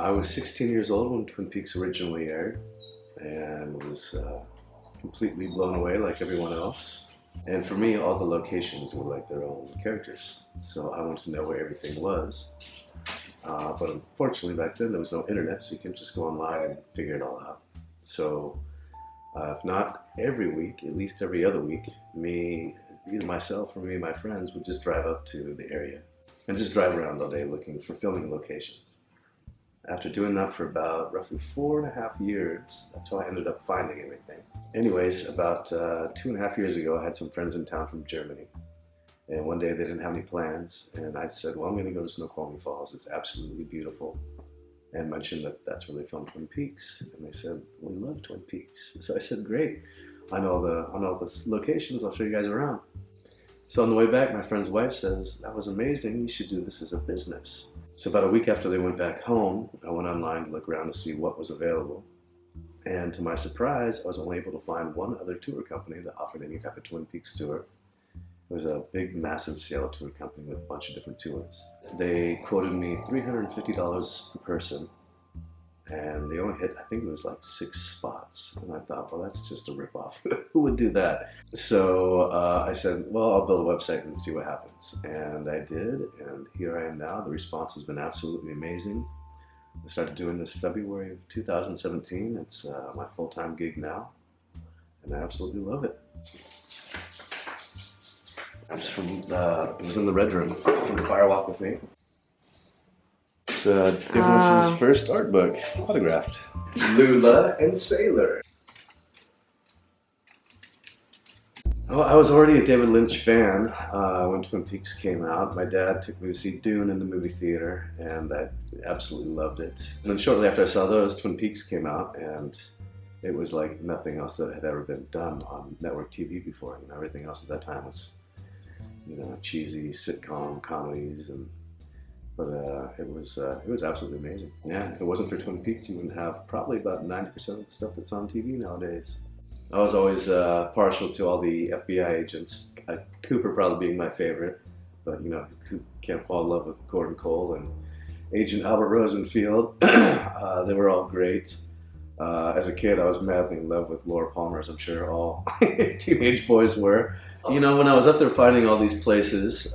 I was 16 years old when Twin Peaks originally aired and was completely blown away like everyone else. And for me, all the locations were like their own characters. So I wanted to know where everything was. But unfortunately back then there was no internet, so you can just go online and figure it all out. So if not every week, at least every other week, either myself or me and my friends would just drive up to the area and just drive around all day looking for filming locations. After doing that for about roughly 4.5 years, that's how I ended up finding everything. Anyways, about 2.5 years ago, I had some friends in town from Germany. And one day they didn't have any plans, and I said, well, I'm going to go to Snoqualmie Falls. It's absolutely beautiful. And mentioned that that's where they filmed Twin Peaks. And they said, we love Twin Peaks. So I said, great. I know the locations. I'll show you guys around. So on the way back, my friend's wife says, that was amazing. You should do this as a business. So about a week after they went back home, I went online to look around to see what was available. And to my surprise, I was only able to find one other tour company that offered any type of Twin Peaks tour. It was a big, massive Seattle tour company with a bunch of different tours. They quoted me $350 per person, and they only hit, I think it was like 6 spots. And I thought, well, that's just a ripoff. Who would do that? So I said, well, I'll build a website and see what happens. And I did, and here I am now. The response has been absolutely amazing. I started doing this February of 2017. It's my full-time gig now, and I absolutely love it. It was in the Red Room from the Firewalk with Me. It's David Lynch's first art book, autographed. Lula and Sailor. Oh, I was already a David Lynch fan when Twin Peaks came out. My dad took me to see Dune in the movie theater, and I absolutely loved it. And then shortly after I saw those, Twin Peaks came out, and it was like nothing else that had ever been done on network TV before. You know, everything else at that time was, you know, cheesy sitcom comedies, but it was absolutely amazing. Yeah, if it wasn't for Twin Peaks, you wouldn't have probably about 90% of the stuff that's on TV nowadays. I was always partial to all the FBI agents. Cooper probably being my favorite, but you know, who can't fall in love with Gordon Cole and Agent Albert Rosenfield? They were all great. As a kid, I was madly in love with Laura Palmer, as I'm sure all teenage boys were. You know, when I was up there finding all these places,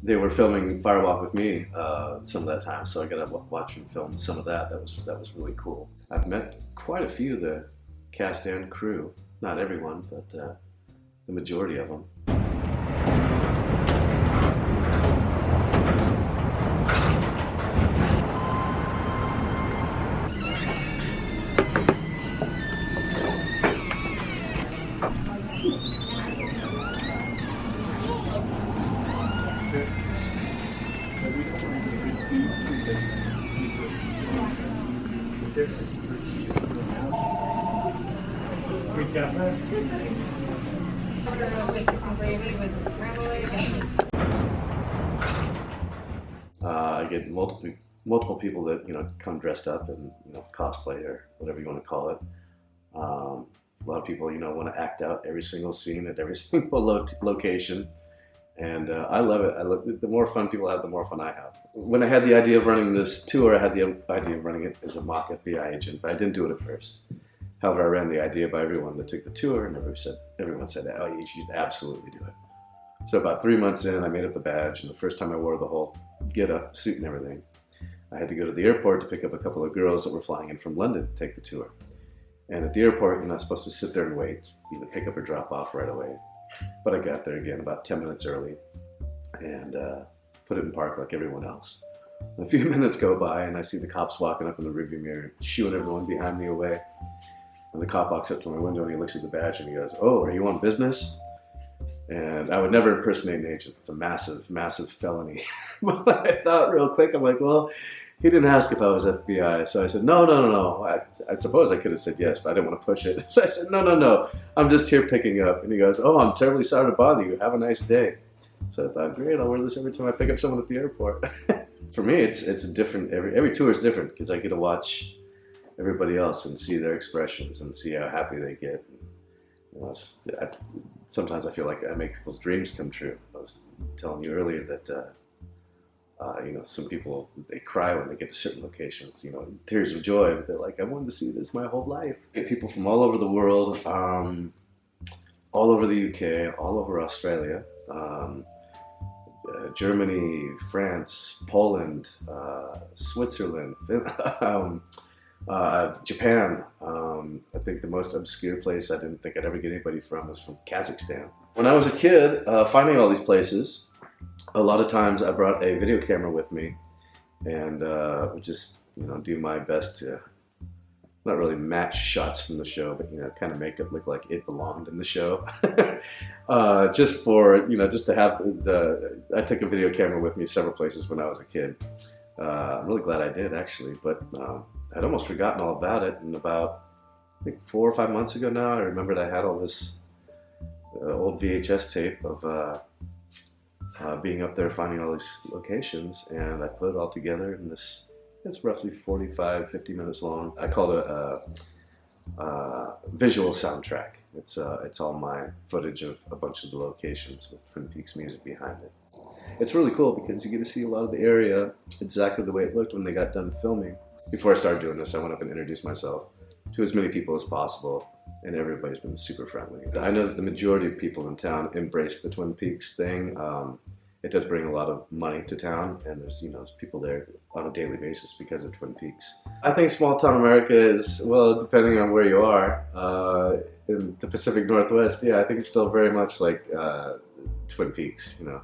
they were filming Firewalk with Me some of that time, so I got to watch them film some of that. That was really cool. I've met quite a few of the cast and crew. Not everyone, but the majority of them. get multiple people that, you know, come dressed up and, you know, cosplay or whatever you want to call it. A lot of people, you know, want to act out every single scene at every single location. And I love it. I love it. The more fun people have, the more fun I have. When I had the idea of running this tour, I had the idea of running it as a mock FBI agent, but I didn't do it at first. However, I ran the idea by everyone that took the tour, and everyone said, oh, you should absolutely do it. So about 3 months in, I made up the badge, and the first time I wore the whole get-up, suit and everything, I had to go to the airport to pick up a couple of girls that were flying in from London to take the tour. And at the airport, you're not supposed to sit there and wait, either pick up or drop off right away. But I got there again about 10 minutes early and put it in park like everyone else. A few minutes go by and I see the cops walking up in the rearview mirror, shooing everyone behind me away. And the cop walks up to my window and he looks at the badge and he goes, oh, are you on business? And I would never impersonate an agent. It's a massive, massive felony. But I thought real quick, I'm like, well, he didn't ask if I was FBI. So I said, no. I suppose I could have said yes, but I didn't want to push it. So I said, no. I'm just here picking up. And he goes, oh, I'm terribly sorry to bother you. Have a nice day. So I thought, great, I'll wear this every time I pick up someone at the airport. For me, it's a different, every tour is different because I get to watch everybody else and see their expressions and see how happy they get. You know, sometimes I feel like I make people's dreams come true. I was telling you earlier that you know, some people, they cry when they get to certain locations, you know, tears of joy, but they're like, I wanted to see this my whole life. Get people from all over the world, all over the UK, all over Australia, Germany, France, Poland, Switzerland, Japan. I think the most obscure place I didn't think I'd ever get anybody from was from Kazakhstan. When I was a kid, finding all these places, a lot of times I brought a video camera with me and would just, you know, do my best to not really match shots from the show, but, you know, kind of make it look like it belonged in the show. Just for, you know, just to have I took a video camera with me several places when I was a kid. I'm really glad I did, actually, but I'd almost forgotten all about it. And about, I think 4 or 5 months ago now, I remembered I had all this old VHS tape of being up there finding all these locations, and I put it all together in this, it's roughly 45-50 minutes long. I call it a visual soundtrack. It's all my footage of a bunch of the locations with Twin Peaks music behind it. It's really cool because you get to see a lot of the area exactly the way it looked when they got done filming. Before I started doing this, I went up and introduced myself to as many people as possible, and everybody's been super friendly. I know that the majority of people in town embrace the Twin Peaks thing. It does bring a lot of money to town, and there's, you know, there's people there on a daily basis because of Twin Peaks. I think small town America is, well, depending on where you are, in the Pacific Northwest, yeah, I think it's still very much like Twin Peaks, you know.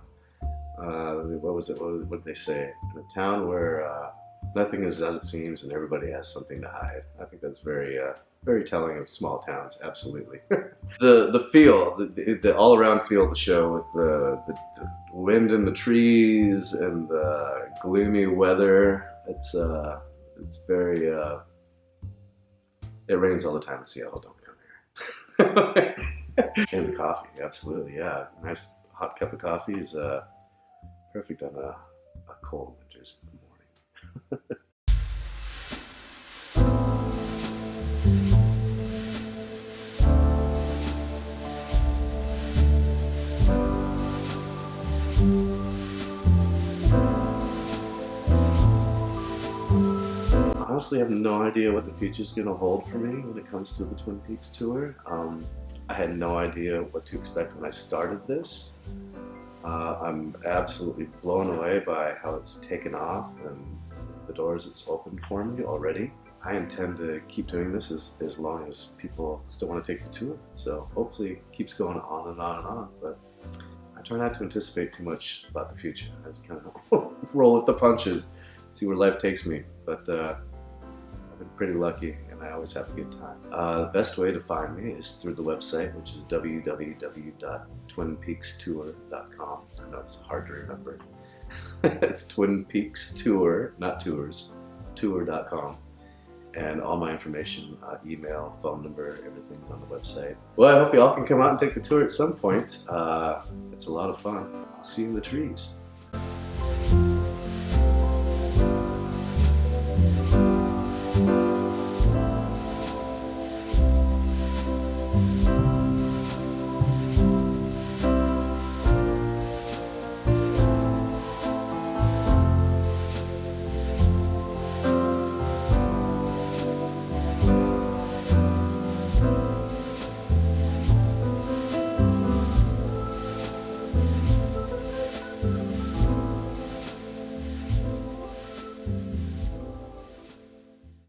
What did they say? In a town where nothing is as it seems and everybody has something to hide. I think that's very very telling of small towns, absolutely. the feel, the all-around feel of the show with the wind in the trees and the gloomy weather, it's very, it rains all the time in Seattle, don't come here. And the coffee, absolutely, yeah. Nice hot cup of coffee is perfect on a cold winter's morning. Honestly, I have no idea what the future's going to hold for me when it comes to the Twin Peaks tour. I had no idea what to expect when I started this. I'm absolutely blown away by how it's taken off and the doors it's opened for me already. I intend to keep doing this as long as people still want to take the tour. So hopefully it keeps going on and on and on. But I try not to anticipate too much about the future. I just kind of roll with the punches, see where life takes me. But I've been pretty lucky, and I always have a good time. The best way to find me is through the website, which is www.twinpeakstour.com. I know it's hard to remember. It's Twin Peaks Tour, not tours, tour.com. And all my information, email, phone number, everything's on the website. Well, I hope you all can come out and take the tour at some point. It's a lot of fun. I'll see you in the trees. you.